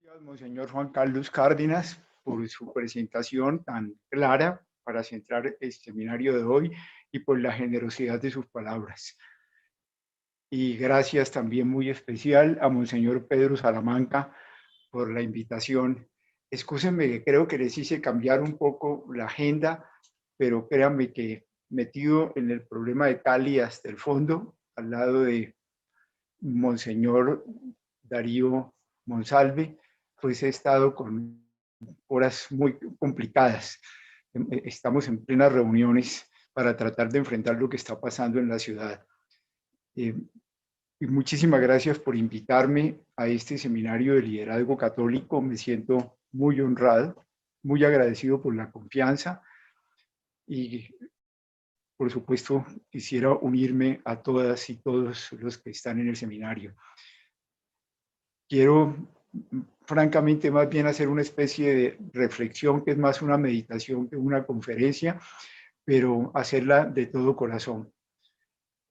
Gracias, Monseñor Juan Carlos Cárdenas, por su presentación tan clara para centrar el seminario de hoy y por la generosidad de sus palabras. Y gracias también muy especial a Monseñor Pedro Salamanca por la invitación. Excúsenme que creo que les hice cambiar un poco la agenda, pero créanme que metido en el problema de Cali hasta el fondo, al lado de Monseñor Darío Monsalve, pues he estado con horas muy complicadas. Estamos en plenas reuniones para tratar de enfrentar lo que está pasando en la ciudad. Y muchísimas gracias por invitarme a este seminario de liderazgo católico. Me siento muy honrado, muy agradecido por la confianza y, por supuesto, quisiera unirme a todas y todos los que están en el seminario. Quiero, francamente, más bien hacer una especie de reflexión que es más una meditación que una conferencia, pero hacerla de todo corazón.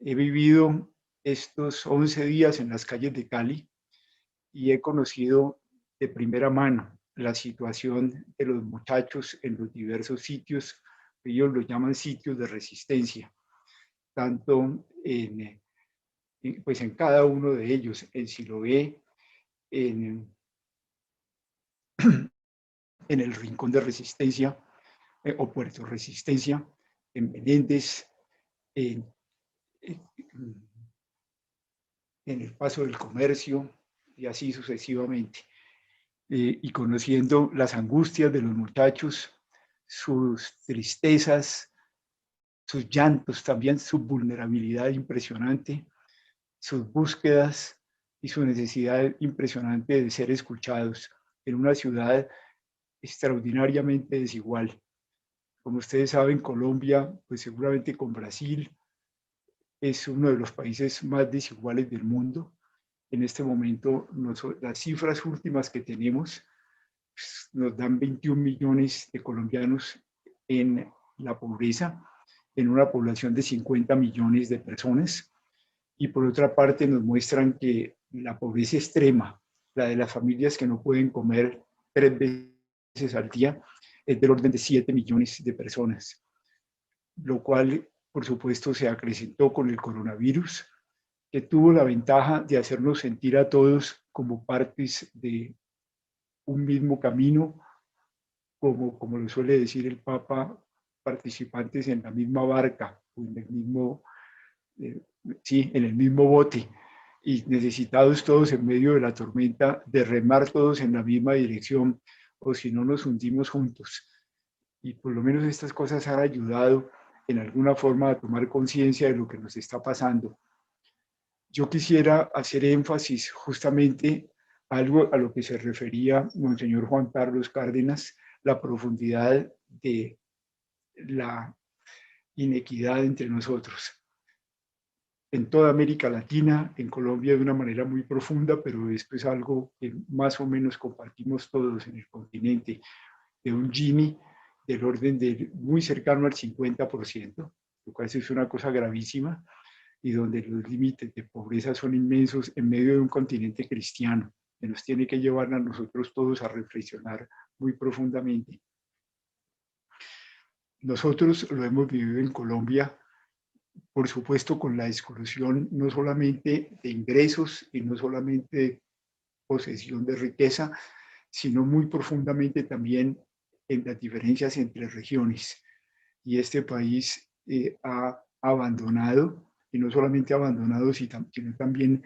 He vivido estos 11 días en las calles de Cali y he conocido de primera mano la situación de los muchachos en los diversos sitios, ellos los llaman sitios de resistencia, tanto pues en cada uno de ellos, en Siloé, en, en el Rincón de Resistencia o Puerto Resistencia, en Menéndez, en, en el Paso del Comercio y así sucesivamente. Y conociendo las angustias de los muchachos, sus tristezas, sus llantos, también su vulnerabilidad impresionante, sus búsquedas y su necesidad impresionante de ser escuchados en una ciudad extraordinariamente desigual. Como ustedes saben, Colombia, pues seguramente con Brasil, es uno de los países más desiguales del mundo. En este momento, las cifras últimas que tenemos pues, nos dan 21 millones de colombianos en la pobreza, en una población de 50 millones de personas. Y por otra parte, nos muestran que la pobreza extrema, la de las familias que no pueden comer 3 veces al día, es del orden de 7 millones de personas, lo cual, por supuesto, se acrecentó con el coronavirus, que tuvo la ventaja de hacernos sentir a todos como partes de un mismo camino, como lo suele decir el Papa, participantes en la misma barca, en el mismo, sí, en el mismo bote, y necesitados todos en medio de la tormenta, de remar todos en la misma dirección, o si no nos hundimos juntos. Y por lo menos estas cosas han ayudado en alguna forma a tomar conciencia de lo que nos está pasando. Yo quisiera hacer énfasis justamente algo a lo que se refería Monseñor Juan Carlos Cárdenas, la profundidad de la inequidad entre nosotros. En toda América Latina, en Colombia de una manera muy profunda, pero esto es algo que más o menos compartimos todos en el continente, de un Gini del orden de muy cercano al 50%, lo cual es una cosa gravísima, y donde los límites de pobreza son inmensos en medio de un continente cristiano, que nos tiene que llevar a nosotros todos a reflexionar muy profundamente. Nosotros lo hemos vivido en Colombia, por supuesto, con la exclusión no solamente de ingresos y no solamente de posesión de riqueza, sino muy profundamente también en las diferencias entre regiones. Y este país ha abandonado, y no solamente abandonado, sino también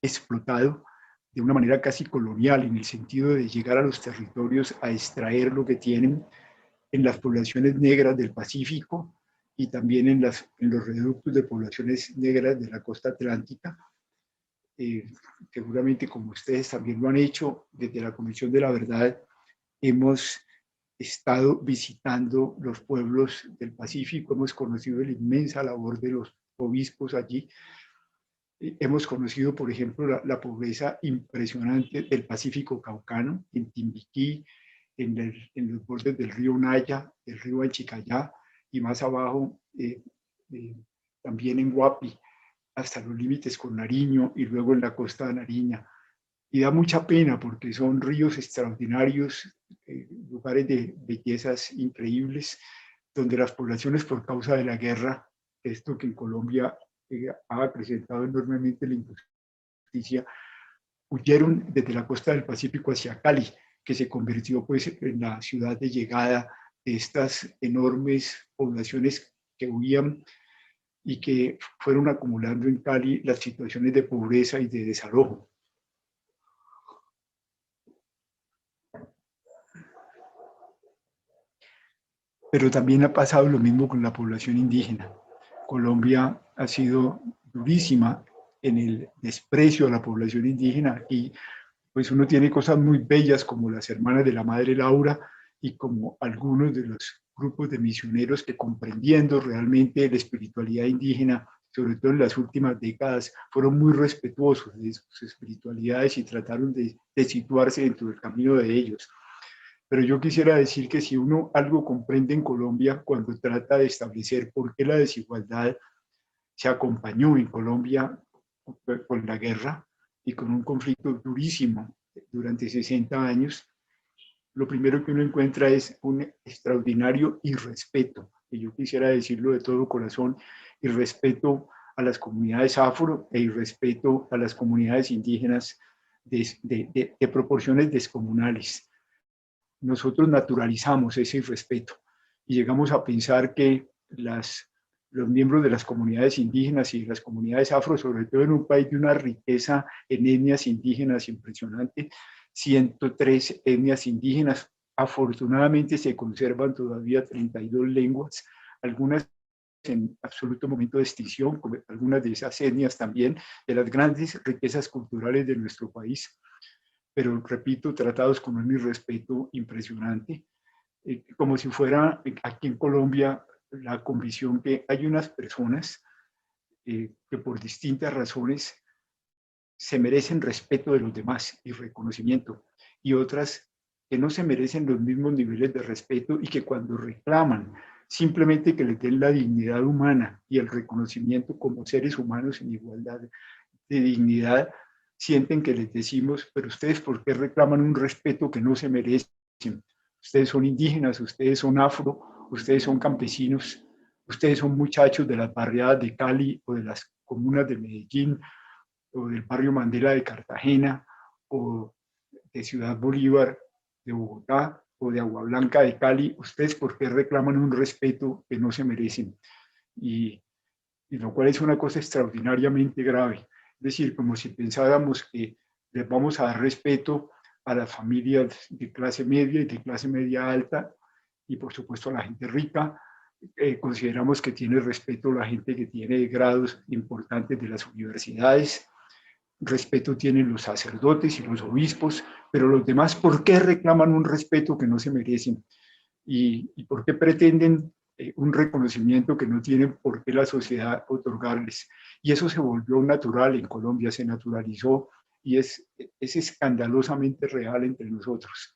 explotado de una manera casi colonial, en el sentido de llegar a los territorios a extraer lo que tienen en las poblaciones negras del Pacífico y también en los reductos de poblaciones negras de la costa atlántica. Seguramente, como ustedes también lo han hecho, desde la Comisión de la Verdad, hemos estado visitando los pueblos del Pacífico, hemos conocido la inmensa labor de los obispos allí. Hemos conocido, por ejemplo, la pobreza impresionante del Pacífico caucano, en Timbiquí, en los bordes del río Naya, del río Anchicayá, y más abajo también en Guapi, hasta los límites con Nariño y luego en la costa de Nariña. y da mucha pena porque son ríos extraordinarios, lugares de bellezas increíbles, donde las poblaciones por causa de la guerra, esto que en Colombia ha acrecentado enormemente la injusticia, huyeron desde la costa del Pacífico hacia Cali, que se convirtió pues en la ciudad de llegada de estas enormes poblaciones que huían y que fueron acumulando en Cali las situaciones de pobreza y de desalojo. Pero también ha pasado lo mismo con la población indígena. Colombia ha sido durísima en el desprecio a la población indígena y pues uno tiene cosas muy bellas como las hermanas de la Madre Laura y como algunos de los grupos de misioneros que comprendiendo realmente la espiritualidad indígena, sobre todo en las últimas décadas, fueron muy respetuosos de sus espiritualidades y trataron de situarse dentro del camino de ellos. Pero yo quisiera decir que si uno algo comprende en Colombia cuando trata de establecer por qué la desigualdad se acompañó en Colombia con la guerra y con un conflicto durísimo durante 60 años, lo primero que uno encuentra es un extraordinario irrespeto, y yo quisiera decirlo de todo corazón, irrespeto a las comunidades afro e irrespeto a las comunidades indígenas de proporciones descomunales. Nosotros naturalizamos ese irrespeto y llegamos a pensar que los miembros de las comunidades indígenas y de las comunidades afro, sobre todo en un país de una riqueza en etnias indígenas impresionante, 103 etnias indígenas, afortunadamente se conservan todavía 32 lenguas, algunas en absoluto momento de extinción, como algunas de esas etnias también, de las grandes riquezas culturales de nuestro país, pero repito, tratados con un irrespeto impresionante, como si fuera aquí en Colombia la convicción que hay unas personas que por distintas razones se merecen respeto de los demás y reconocimiento, y otras que no se merecen los mismos niveles de respeto y que cuando reclaman simplemente que les den la dignidad humana y el reconocimiento como seres humanos en igualdad de dignidad, sienten que les decimos, pero ustedes ¿por qué reclaman un respeto que no se merecen? Ustedes son indígenas, ustedes son afro, ustedes son campesinos, ustedes son muchachos de las barriadas de Cali o de las comunas de Medellín o del barrio Mandela de Cartagena o de Ciudad Bolívar de Bogotá o de Agua Blanca de Cali, ustedes ¿por qué reclaman un respeto que no se merecen? Y lo cual es una cosa extraordinariamente grave. Es decir, como si pensáramos que les vamos a dar respeto a las familias de clase media y de clase media alta, y por supuesto a la gente rica. Consideramos que tiene respeto la gente que tiene grados importantes de las universidades, respeto tienen los sacerdotes y los obispos, pero los demás, ¿por qué reclaman un respeto que no se merecen? ¿Y por qué pretenden un reconocimiento que no tienen por qué la sociedad otorgarles? Y eso se volvió natural en Colombia, se naturalizó y es escandalosamente real entre nosotros.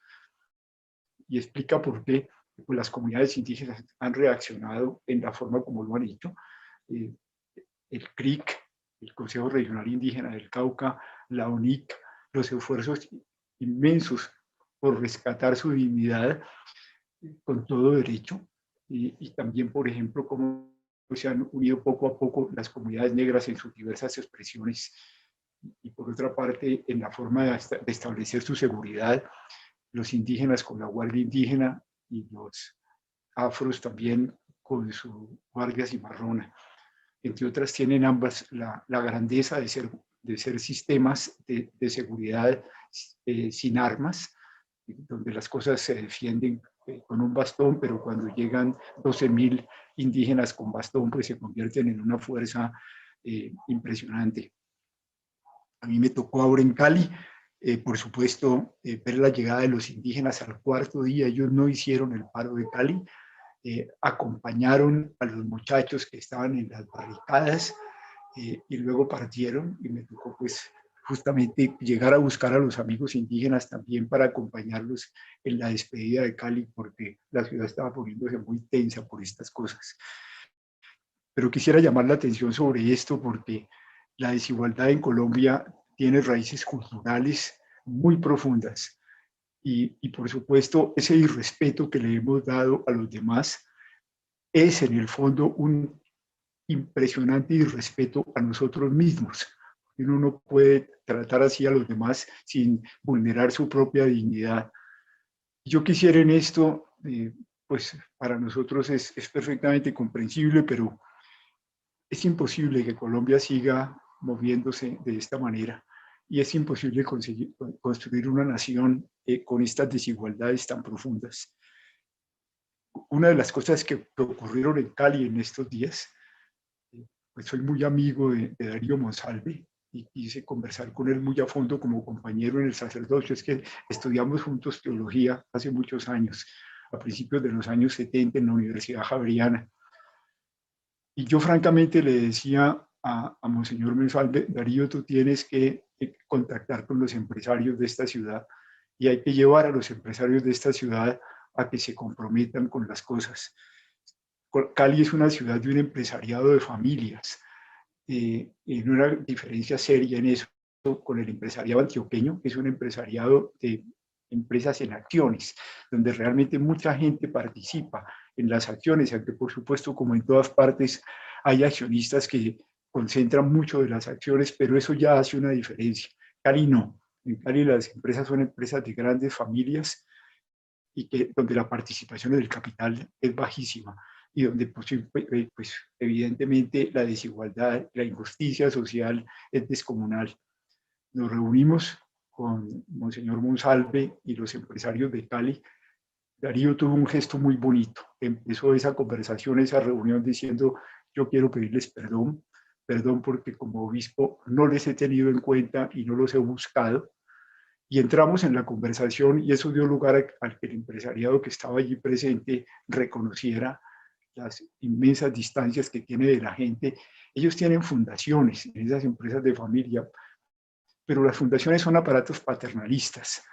Y explica por qué pues, las comunidades indígenas han reaccionado en la forma como lo han hecho. Eh, el CRIC, el Consejo Regional Indígena del Cauca, la UNIC, los esfuerzos inmensos por rescatar su dignidad con todo derecho, y también, por ejemplo, cómo se han unido poco a poco las comunidades negras en sus diversas expresiones, y por otra parte, en la forma de establecer su seguridad, los indígenas con la Guardia Indígena y los afros también con su Guardia Cimarrona. Entre otras, tienen ambas la grandeza de ser sistemas de seguridad sin armas, donde las cosas se defienden con un bastón, pero cuando llegan 12.000 indígenas con bastón, pues se convierten en una fuerza impresionante. A mí me tocó ahora en Cali, por supuesto, ver la llegada de los indígenas al cuarto día. Ellos no hicieron el paro de Cali, acompañaron a los muchachos que estaban en las barricadas y luego partieron, y me tocó pues justamente llegar a buscar a los amigos indígenas también para acompañarlos en la despedida de Cali, porque la ciudad estaba poniéndose muy tensa por estas cosas. Pero quisiera llamar la atención sobre esto porque la desigualdad en Colombia tiene raíces culturales muy profundas. Y por supuesto, ese irrespeto que le hemos dado a los demás es en el fondo un impresionante irrespeto a nosotros mismos. Uno no puede tratar así a los demás sin vulnerar su propia dignidad. Yo quisiera en esto, pues para nosotros es perfectamente comprensible, pero es imposible que Colombia siga moviéndose de esta manera y es imposible construir una nación con estas desigualdades tan profundas. Una de las cosas que ocurrieron en Cali en estos días, pues soy muy amigo de Darío Monsalve y quise conversar con él muy a fondo como compañero en el sacerdocio. Es que estudiamos juntos teología hace muchos años, a principios de los años 70 en la Universidad Javeriana. Y yo francamente le decía a Monseñor Monsalve, Darío, tú tienes que contactar con los empresarios de esta ciudad y hay que llevar a los empresarios de esta ciudad a que se comprometan con las cosas. Cali es una ciudad de un empresariado de familias, y una diferencia seria en eso con el empresariado antioqueño, que es un empresariado de empresas en acciones, donde realmente mucha gente participa en las acciones, aunque por supuesto, como en todas partes, hay accionistas que concentran mucho de las acciones, pero eso ya hace una diferencia. Cali no. En Cali las empresas son empresas de grandes familias y donde la participación del capital es bajísima y donde pues, evidentemente la desigualdad, la injusticia social es descomunal. Nos reunimos con Monseñor Monsalve y los empresarios de Cali. Darío tuvo un gesto muy bonito. Empezó esa conversación, esa reunión diciendo, yo quiero pedirles perdón, perdón porque como obispo no les he tenido en cuenta y no los he buscado. Y entramos en la conversación y eso dio lugar a que el empresariado que estaba allí presente reconociera las inmensas distancias que tiene de la gente. Ellos tienen fundaciones en esas empresas de familia, pero las fundaciones son aparatos paternalistas,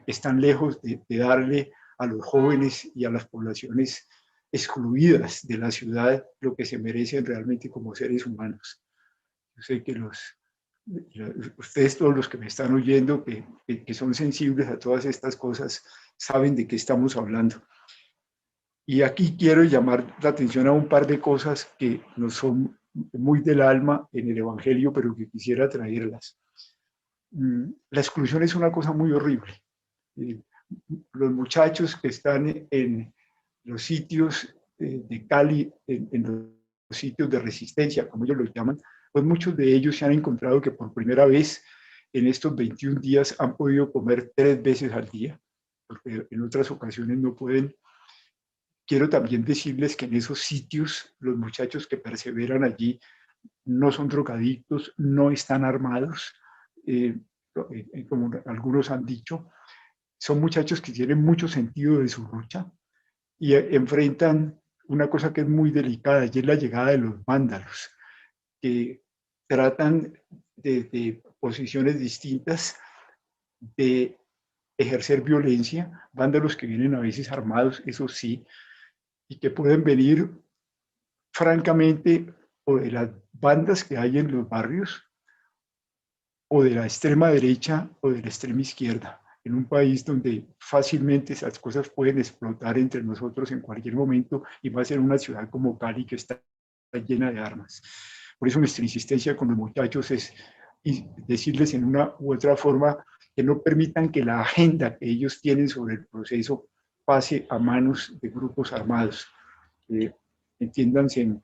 están lejos de darle a los jóvenes y a las poblaciones excluidas de la ciudad lo que se merecen realmente como seres humanos. Yo sé que ustedes todos los que me están oyendo, que son sensibles a todas estas cosas, saben de qué estamos hablando. Y aquí quiero llamar la atención a un par de cosas que nos son muy del alma en el Evangelio, pero que quisiera traerlas. La exclusión es una cosa muy horrible. Los muchachos que están en los sitios de Cali, en los sitios de resistencia, como ellos los llaman, pues muchos de ellos se han encontrado que por primera vez en estos 21 días han podido comer 3 veces al día, porque en otras ocasiones no pueden. Quiero también decirles que en esos sitios los muchachos que perseveran allí no son drogadictos, no están armados, como algunos han dicho, son muchachos que tienen mucho sentido de su lucha y enfrentan una cosa que es muy delicada, y es la llegada de los vándalos, que tratan de posiciones distintas de ejercer violencia, vándalos que vienen a veces armados, eso sí, y que pueden venir francamente o de las bandas que hay en los barrios, o de la extrema derecha o de la extrema izquierda, en un país donde fácilmente esas cosas pueden explotar entre nosotros en cualquier momento, y más en una ciudad como Cali que está llena de armas. Por eso nuestra insistencia con los muchachos es decirles en una u otra forma que no permitan que la agenda que ellos tienen sobre el proceso pase a manos de grupos armados. Entiéndanse en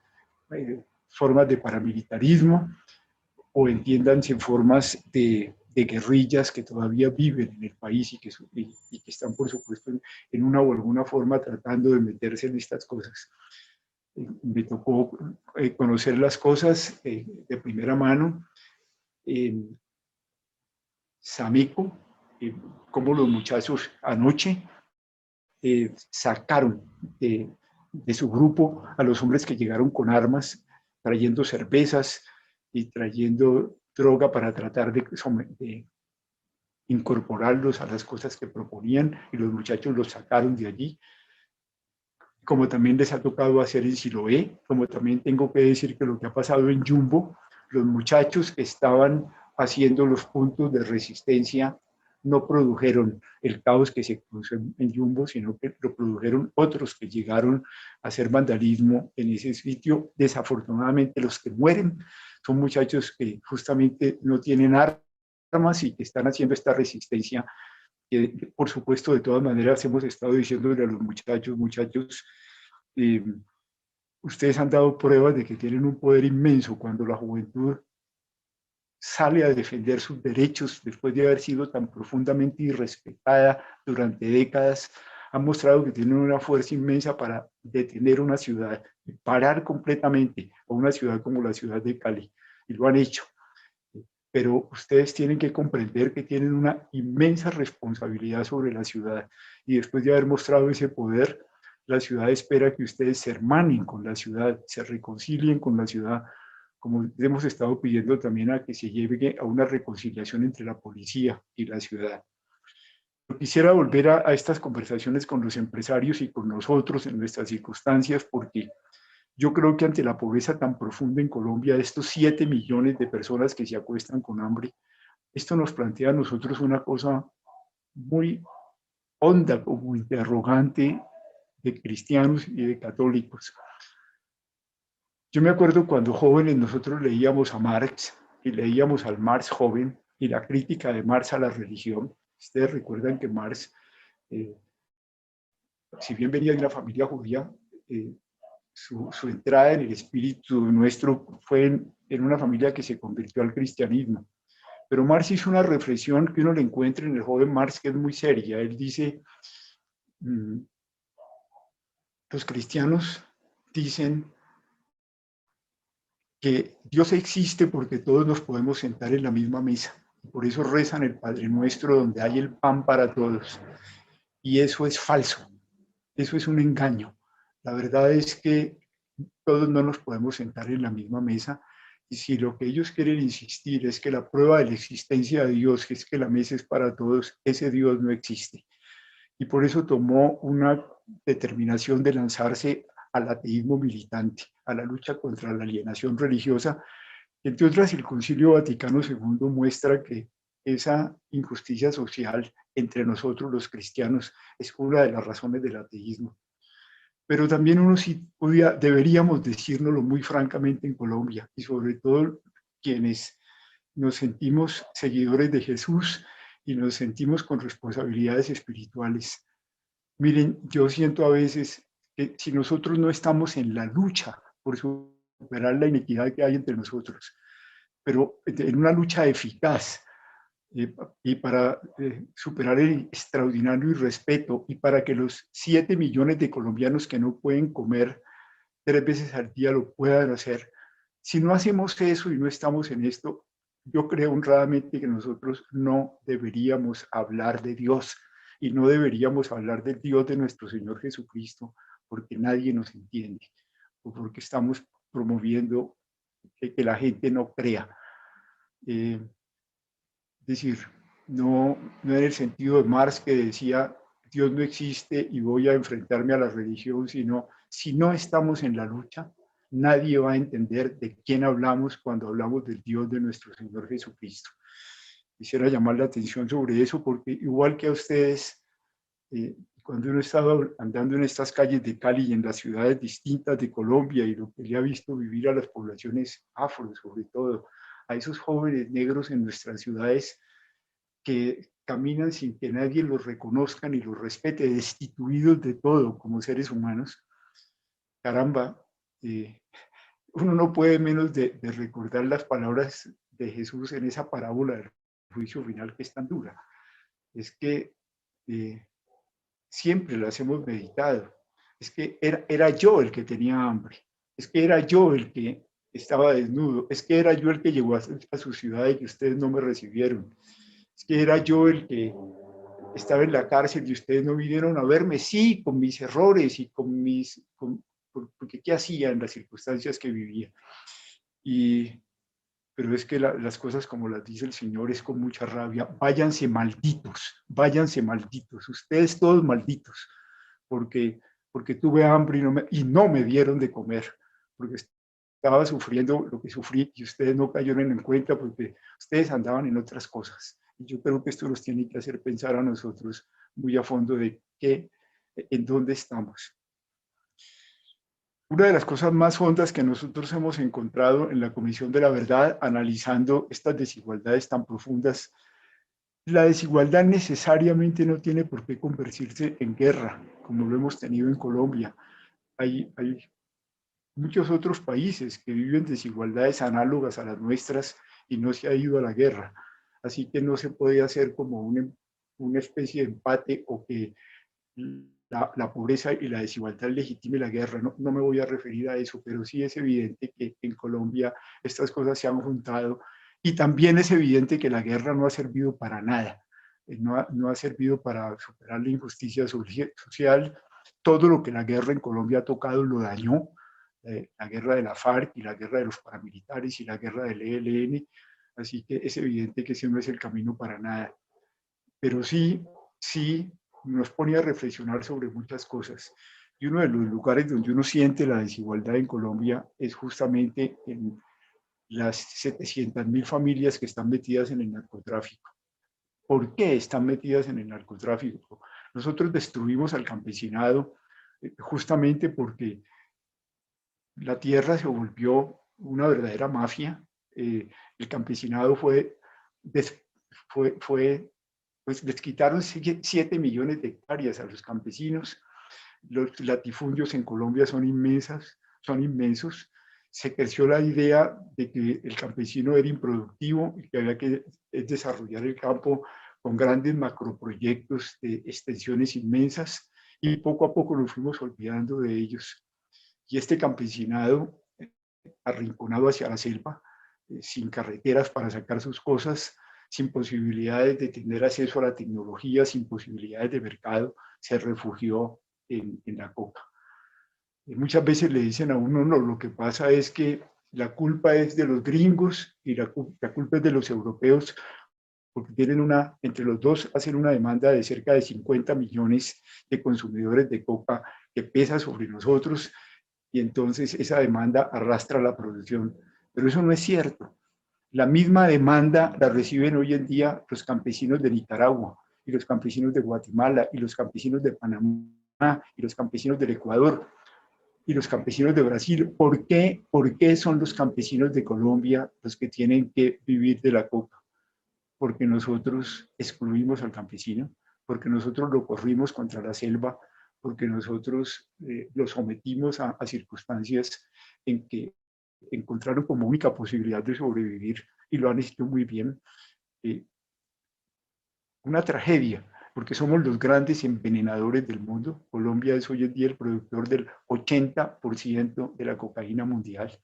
formas de paramilitarismo, o entiéndanse en formas de guerrillas que todavía viven en el país y que están, por supuesto, en una o alguna forma tratando de meterse en estas cosas. Me tocó conocer las cosas de primera mano en Sameco, cómo los muchachos anoche sacaron de su grupo a los hombres que llegaron con armas, trayendo cervezas y trayendo droga para tratar de incorporarlos a las cosas que proponían, y los muchachos los sacaron de allí, como también les ha tocado hacer en Siloé, como también tengo que decir que lo que ha pasado en Yumbo, los muchachos que estaban haciendo los puntos de resistencia no produjeron el caos que se produjo en Yumbo, sino que lo produjeron otros que llegaron a hacer vandalismo en ese sitio. Desafortunadamente los que mueren son muchachos que justamente no tienen armas y que están haciendo esta resistencia. Que, por supuesto, de todas maneras hemos estado diciéndole a los muchachos, ustedes han dado pruebas de que tienen un poder inmenso cuando la juventud sale a defender sus derechos después de haber sido tan profundamente irrespetada durante décadas. Han mostrado que tienen una fuerza inmensa para detener una ciudad, parar completamente a una ciudad como la ciudad de Cali, y lo han hecho. Pero ustedes tienen que comprender que tienen una inmensa responsabilidad sobre la ciudad, y después de haber mostrado ese poder, la ciudad espera que ustedes se hermanen con la ciudad, se reconcilien con la ciudad, como hemos estado pidiendo también a que se llegue a una reconciliación entre la policía y la ciudad. Yo quisiera volver a estas conversaciones con los empresarios y con nosotros en nuestras circunstancias, porque yo creo que ante la pobreza tan profunda en Colombia, estos 7 millones de personas que se acuestan con hambre, esto nos plantea a nosotros una cosa muy honda, como interrogante de cristianos y de católicos. Yo me acuerdo cuando jóvenes nosotros leíamos a Marx y leíamos al Marx joven y la crítica de Marx a la religión. Ustedes recuerdan que Marx, si bien venía de una familia judía, su entrada en el espíritu nuestro fue en una familia que se convirtió al cristianismo. Pero Marx hizo una reflexión que uno le encuentra en el joven Marx que es muy seria. Él dice, los cristianos dicen que Dios existe porque todos nos podemos sentar en la misma mesa. Por eso rezan el Padre Nuestro donde hay el pan para todos. Y eso es falso. Eso es un engaño. La verdad es que todos no nos podemos sentar en la misma mesa. Y si lo que ellos quieren insistir es que la prueba de la existencia de Dios, que es que la mesa es para todos, ese Dios no existe. Y por eso tomó una determinación de lanzarse al ateísmo militante, a la lucha contra la alienación religiosa. Entre otras, el Concilio Vaticano II muestra que esa injusticia social entre nosotros los cristianos es una de las razones del ateísmo. Pero también uno sí deberíamos decírnoslo muy francamente en Colombia, y sobre todo quienes nos sentimos seguidores de Jesús y nos sentimos con responsabilidades espirituales. Miren, yo siento a veces que si nosotros no estamos en la lucha por superar la inequidad que hay entre nosotros, pero en una lucha eficaz, y para superar el extraordinario irrespeto y para que los 7 millones de colombianos que no pueden comer 3 veces al día lo puedan hacer. Si no hacemos eso y no estamos en esto, yo creo honradamente que nosotros no deberíamos hablar de Dios y no deberíamos hablar del Dios de nuestro Señor Jesucristo porque nadie nos entiende o porque estamos promoviendo que la gente no crea. Es decir, no en el sentido de Marx que decía Dios no existe y voy a enfrentarme a la religión, sino si no estamos en la lucha, nadie va a entender de quién hablamos cuando hablamos del Dios de nuestro Señor Jesucristo. Quisiera llamar la atención sobre eso porque igual que a ustedes, cuando uno estaba andando en estas calles de Cali y en las ciudades distintas de Colombia y lo que le ha visto vivir a las poblaciones afro, sobre todo, a esos jóvenes negros en nuestras ciudades que caminan sin que nadie los reconozca ni los respete, destituidos de todo como seres humanos, caramba, uno no puede menos de recordar las palabras de Jesús en esa parábola del juicio final que es tan dura. Es que siempre las hemos meditado. Es que era yo el que tenía hambre. Es que era yo el que estaba desnudo. Es que era yo el que llegó a su ciudad y que ustedes no me recibieron. Es que era yo el que estaba en la cárcel y ustedes no vinieron a verme. Sí, con mis errores y con mis... porque ¿qué hacía en las circunstancias que vivía? Pero es que las cosas como las dice el Señor es con mucha rabia. Váyanse malditos, ustedes todos malditos, porque tuve hambre y no me dieron de comer, porque estaba sufriendo lo que sufrí y ustedes no cayeron en cuenta porque ustedes andaban en otras cosas Y yo creo que esto nos tiene que hacer pensar a nosotros muy a fondo de en dónde estamos. Una de las cosas más hondas que nosotros hemos encontrado en la Comisión de la Verdad, analizando estas desigualdades tan profundas, la desigualdad necesariamente no tiene por qué convertirse en guerra, como lo hemos tenido en Colombia. Hay muchos otros países que viven desigualdades análogas a las nuestras y no se ha ido a la guerra. Así que no se puede hacer como una especie de empate o que la pobreza y la desigualdad legitime la guerra. No, no me voy a referir a eso, pero sí es evidente que en Colombia estas cosas se han juntado y también es evidente que la guerra no ha servido para nada. No ha servido para superar la injusticia social. Todo lo que la guerra en Colombia ha tocado lo dañó. La guerra de la FARC y la guerra de los paramilitares y la guerra del ELN. Así que es evidente que ese no es el camino para nada. Pero sí nos pone a reflexionar sobre muchas cosas. Y uno de los lugares donde uno siente la desigualdad en Colombia es justamente en las 700.000 familias que están metidas en el narcotráfico. ¿Por qué están metidas en el narcotráfico? Nosotros destruimos al campesinado justamente porque la tierra se volvió una verdadera mafia. El campesinado pues les quitaron 7 millones de hectáreas a los campesinos. Los latifundios en Colombia son inmensos. Se creció la idea de que el campesino era improductivo y que había que desarrollar el campo con grandes macroproyectos de extensiones inmensas y poco a poco nos fuimos olvidando de ellos. Y este campesinado, arrinconado hacia la selva, sin carreteras para sacar sus cosas, sin posibilidades de tener acceso a la tecnología, sin posibilidades de mercado, se refugió en la coca. Muchas veces le dicen a uno, no, lo que pasa es que la culpa es de los gringos y la culpa es de los europeos, porque entre los dos hacen una demanda de cerca de 50 millones de consumidores de coca que pesa sobre nosotros y entonces esa demanda arrastra la producción. Pero eso no es cierto. La misma demanda la reciben hoy en día los campesinos de Nicaragua y los campesinos de Guatemala y los campesinos de Panamá y los campesinos del Ecuador y los campesinos de Brasil. ¿Por qué son los campesinos de Colombia los que tienen que vivir de la coca? Porque nosotros excluimos al campesino, porque nosotros lo corrimos contra la selva, porque nosotros lo sometimos a circunstancias en que encontraron como única posibilidad de sobrevivir y lo han hecho muy bien. Una tragedia, porque somos los grandes envenenadores del mundo. Colombia es hoy en día el productor del 80% de la cocaína mundial.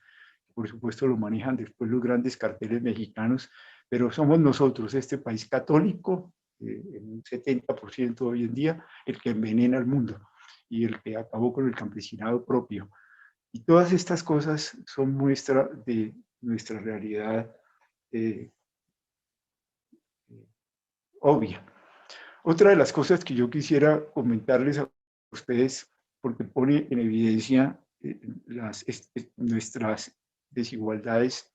Por supuesto lo manejan después los grandes carteles mexicanos, pero somos nosotros, este país católico, en un 70% hoy en día, el que envenena al mundo y el que acabó con el campesinado propio. Y todas estas cosas son muestra de nuestra realidad obvia. Otra de las cosas que yo quisiera comentarles a ustedes, porque pone en evidencia nuestras desigualdades,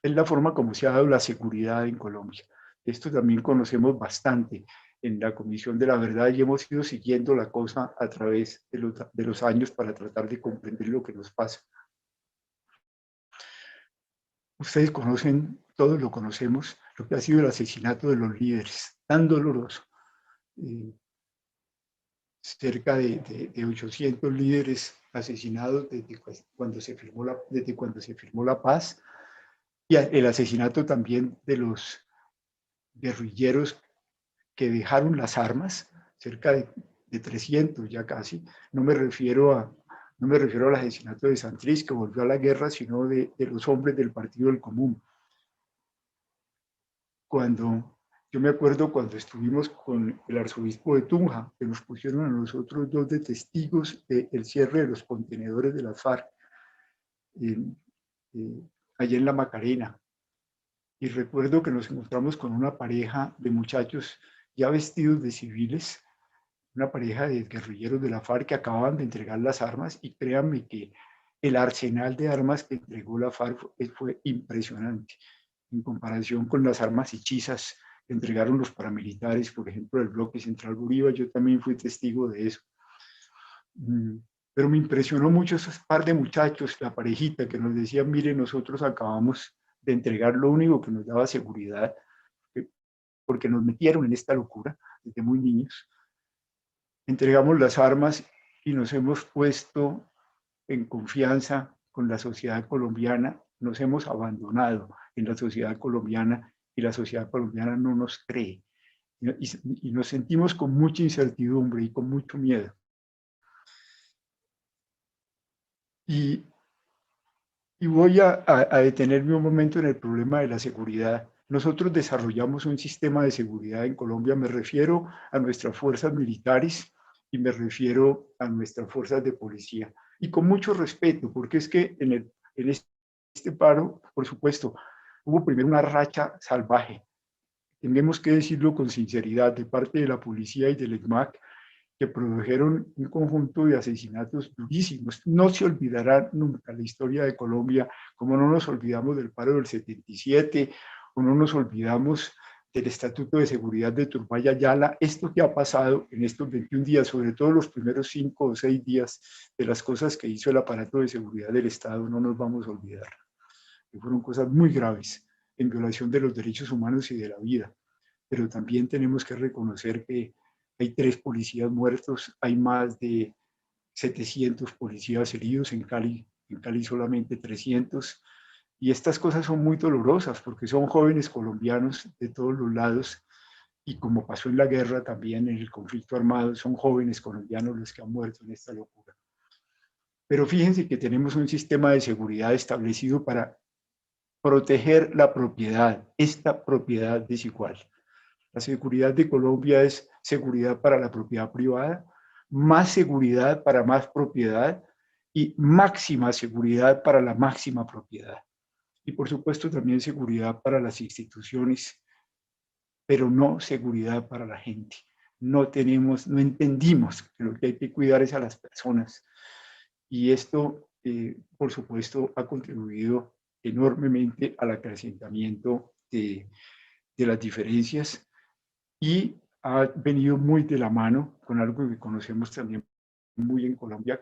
es la forma como se ha dado la seguridad en Colombia. Esto también conocemos bastante en la Comisión de la Verdad y hemos ido siguiendo la cosa a través de los años para tratar de comprender lo que nos pasa. Ustedes conocen, todos lo conocemos, lo que ha sido el asesinato de los líderes, tan doloroso. Cerca de 800 líderes asesinados desde cuando se firmó la paz, y el asesinato también de los guerrilleros que dejaron las armas, cerca de 300 ya casi. No me refiero al asesinato de Santrich, que volvió a la guerra, sino de los hombres del Partido del Común. Yo me acuerdo cuando estuvimos con el arzobispo de Tunja, que nos pusieron a nosotros dos de testigos del cierre de los contenedores de las FARC, allá en la Macarena. Y recuerdo que nos encontramos con una pareja de muchachos ya vestidos de civiles, una pareja de guerrilleros de la FARC que acababan de entregar las armas, y créanme que el arsenal de armas que entregó la FARC fue impresionante en comparación con las armas hechizas entregaron los paramilitares, por ejemplo, del bloque Central Bolívar. Yo también fui testigo de eso. Pero me impresionó mucho esos par de muchachos, la parejita, que nos decían, mire, nosotros acabamos de entregar lo único que nos daba seguridad, porque nos metieron en esta locura desde muy niños. Entregamos las armas y nos hemos puesto en confianza con la sociedad colombiana, nos hemos abandonado en la sociedad colombiana y la sociedad colombiana no nos cree. Y nos sentimos con mucha incertidumbre y con mucho miedo. Y voy a detenerme un momento en el problema de la seguridad. Nosotros desarrollamos un sistema de seguridad en Colombia, me refiero a nuestras fuerzas militares y me refiero a nuestras fuerzas de policía. Y con mucho respeto, porque es que en este paro, por supuesto, hubo primero una racha salvaje. Tenemos que decirlo con sinceridad, de parte de la policía y del ESMAD, que produjeron un conjunto de asesinatos durísimos. No se olvidará nunca la historia de Colombia, como no nos olvidamos del paro del 77, o no nos olvidamos del Estatuto de Seguridad de Turbay Ayala. Esto que ha pasado en estos 21 días, sobre todo los primeros 5 o 6 días, de las cosas que hizo el aparato de seguridad del Estado, no nos vamos a olvidar. Que fueron cosas muy graves, en violación de los derechos humanos y de la vida. Pero también tenemos que reconocer que hay 3 policías muertos, hay más de 700 policías heridos, en Cali solamente 300, y estas cosas son muy dolorosas porque son jóvenes colombianos de todos los lados, y como pasó en la guerra también, en el conflicto armado, son jóvenes colombianos los que han muerto en esta locura. Pero fíjense que tenemos un sistema de seguridad establecido para proteger la propiedad, esta propiedad desigual. La seguridad de Colombia es seguridad para la propiedad privada, más seguridad para más propiedad y máxima seguridad para la máxima propiedad. Y por supuesto también seguridad para las instituciones, pero no seguridad para la gente. No entendimos que lo que hay que cuidar es a las personas. Y esto, por supuesto, ha contribuido enormemente al acrecentamiento de las diferencias y ha venido muy de la mano con algo que conocemos también muy en Colombia,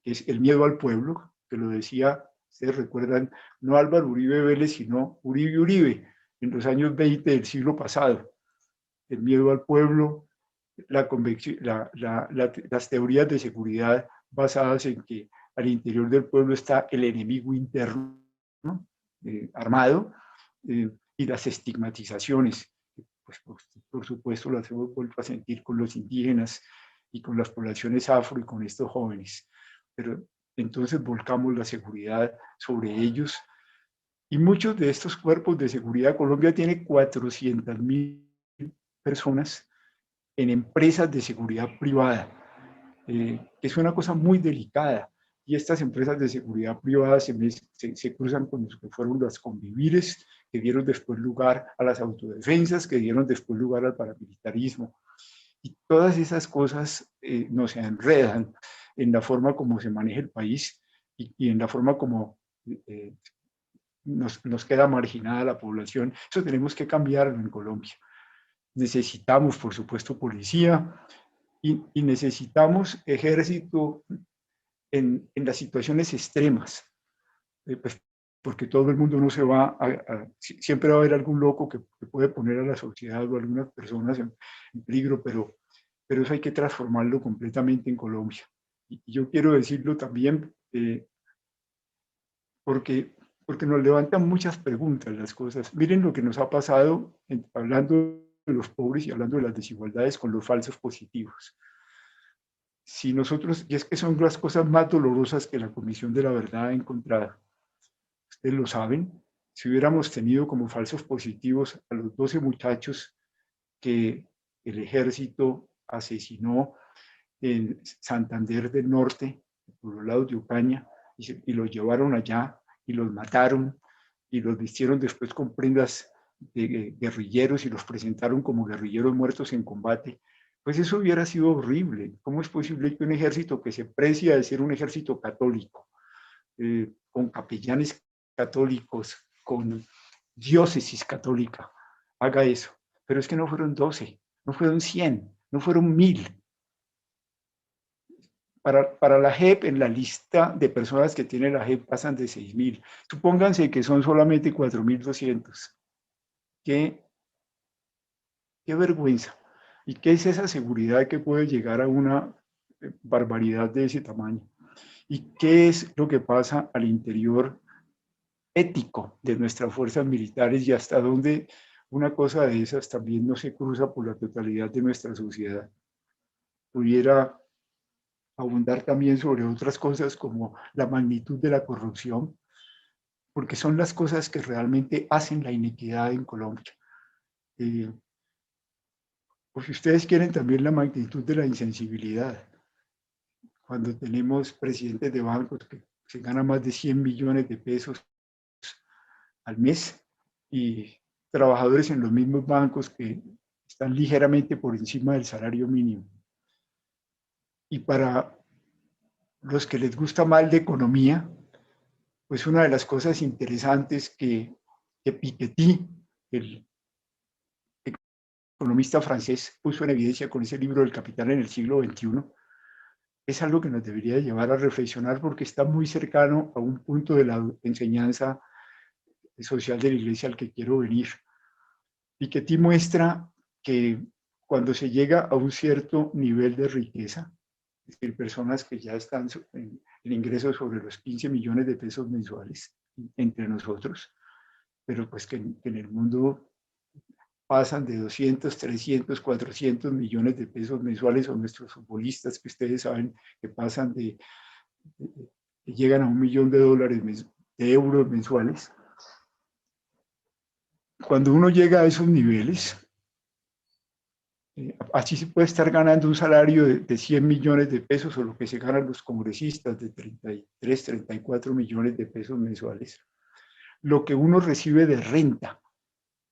que es el miedo al pueblo, que lo decía, ustedes recuerdan, no Álvaro Uribe Vélez, sino Uribe Uribe, en los años 20 del siglo pasado. El miedo al pueblo, las teorías de seguridad basadas en que al interior del pueblo está el enemigo interno, ¿no? Armado, y las estigmatizaciones, pues por supuesto las hemos vuelto a sentir con los indígenas y con las poblaciones afro y con estos jóvenes. Pero entonces volcamos la seguridad sobre ellos y muchos de estos cuerpos de seguridad, Colombia tiene 400.000 personas en empresas de seguridad privada, que es una cosa muy delicada. Y estas empresas de seguridad privada se cruzan con los que fueron las convivires, que dieron después lugar a las autodefensas, que dieron después lugar al paramilitarismo. Y todas esas cosas nos enredan en la forma como se maneja el país y en la forma como nos queda marginada la población. Eso tenemos que cambiarlo en Colombia. Necesitamos, por supuesto, policía y necesitamos ejército en las situaciones extremas, pues, porque todo el mundo no se va siempre va a haber algún loco que puede poner a la sociedad o a algunas personas en peligro, pero eso hay que transformarlo completamente en Colombia. Y yo quiero decirlo también porque nos levantan muchas preguntas las cosas. Miren lo que nos ha pasado hablando de los pobres y hablando de las desigualdades con los falsos positivos. Si nosotros, y es que son las cosas más dolorosas que la Comisión de la Verdad ha encontrado, ustedes lo saben, si hubiéramos tenido como falsos positivos a los 12 muchachos que el ejército asesinó en Santander del Norte, por los lados de Ocaña, y los llevaron allá y los mataron y los vistieron después con prendas de guerrilleros y los presentaron como guerrilleros muertos en combate, pues eso hubiera sido horrible. ¿Cómo es posible que un ejército que se precia de ser un ejército católico, con capellanes católicos, con diócesis católica, haga eso? pero es que no fueron 12, no fueron 100, no fueron 1000. Para la JEP, en la lista de personas que tiene la JEP pasan de 6000. Supónganse que son solamente 4200. Qué vergüenza. ¿Y qué es esa seguridad que puede llegar a una barbaridad de ese tamaño? ¿Y qué es lo que pasa al interior ético de nuestras fuerzas militares y hasta dónde una cosa de esas también no se cruza por la totalidad de nuestra sociedad? Pudiera abundar también sobre otras cosas como la magnitud de la corrupción, porque son las cosas que realmente hacen la inequidad en Colombia. O si ustedes quieren, también la magnitud de la insensibilidad. Cuando tenemos presidentes de bancos que se ganan más de 100 millones de pesos al mes y trabajadores en los mismos bancos que están ligeramente por encima del salario mínimo. Y para los que les gusta mal de economía, pues una de las cosas interesantes que Piketty, el economista francés, puso en evidencia con ese libro del Capital en el siglo XXI, es algo que nos debería llevar a reflexionar porque está muy cercano a un punto de la enseñanza social de la Iglesia al que quiero venir. Piketty muestra que cuando se llega a un cierto nivel de riqueza, es decir, personas que ya están en ingresos sobre los 15 millones de pesos mensuales entre nosotros, pero pues que en el mundo pasan de 200, 300, 400 millones de pesos mensuales, o nuestros futbolistas que ustedes saben que pasan que llegan a $1 millón de euros mensuales. Cuando uno llega a esos niveles, así se puede estar ganando un salario de 100 millones de pesos o lo que se ganan los congresistas de 33, 34 millones de pesos mensuales. Lo que uno recibe de renta,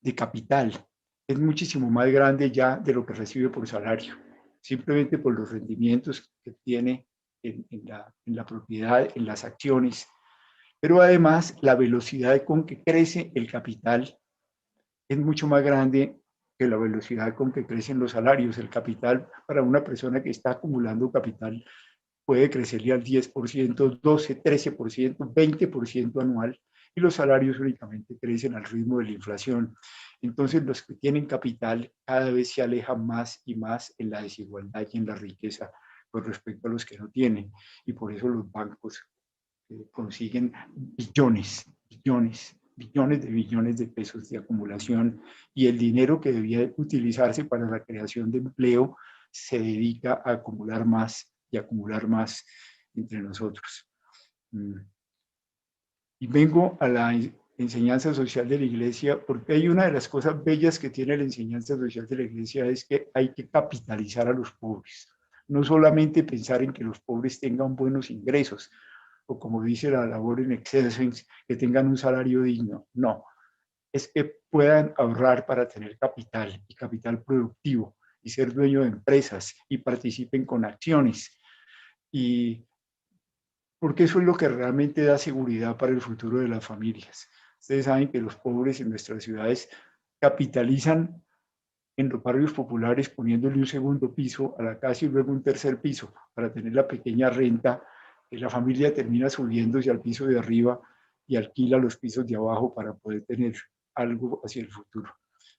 de capital, es muchísimo más grande ya de lo que recibe por salario, simplemente por los rendimientos que tiene en la propiedad, en las acciones, pero además la velocidad con que crece el capital es mucho más grande que la velocidad con que crecen los salarios. El capital para una persona que está acumulando capital puede crecerle al 10%, 12, 13%, 20% anual, y los salarios únicamente crecen al ritmo de la inflación. Entonces, los que tienen capital cada vez se alejan más y más en la desigualdad y en la riqueza con respecto a los que no tienen. Y por eso los bancos consiguen billones de billones de pesos de acumulación, y el dinero que debía utilizarse para la creación de empleo se dedica a acumular más y acumular más entre nosotros. Y vengo a la enseñanza social de la Iglesia, porque hay una de las cosas bellas que tiene la enseñanza social de la Iglesia, es que hay que capitalizar a los pobres. No solamente pensar en que los pobres tengan buenos ingresos, o como dice la labor in excelsis, que tengan un salario digno. No, es que puedan ahorrar para tener capital y capital productivo y ser dueño de empresas y participen con acciones. Y porque eso es lo que realmente da seguridad para el futuro de las familias. Ustedes saben que los pobres en nuestras ciudades capitalizan en los barrios populares poniéndole un segundo piso a la casa y luego un tercer piso para tener la pequeña renta, que la familia termina subiéndose al piso de arriba y alquila los pisos de abajo para poder tener algo hacia el futuro.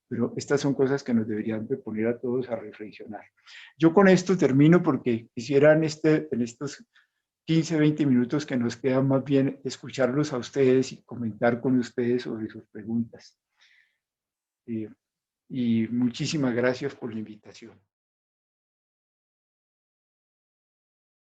Pero estas son cosas que nos deberían de poner a todos a reflexionar. Yo con esto termino porque quisiera en estos 15, 20 minutos que nos quedan más bien escucharlos a ustedes y comentar con ustedes sobre sus preguntas. Y muchísimas gracias por la invitación.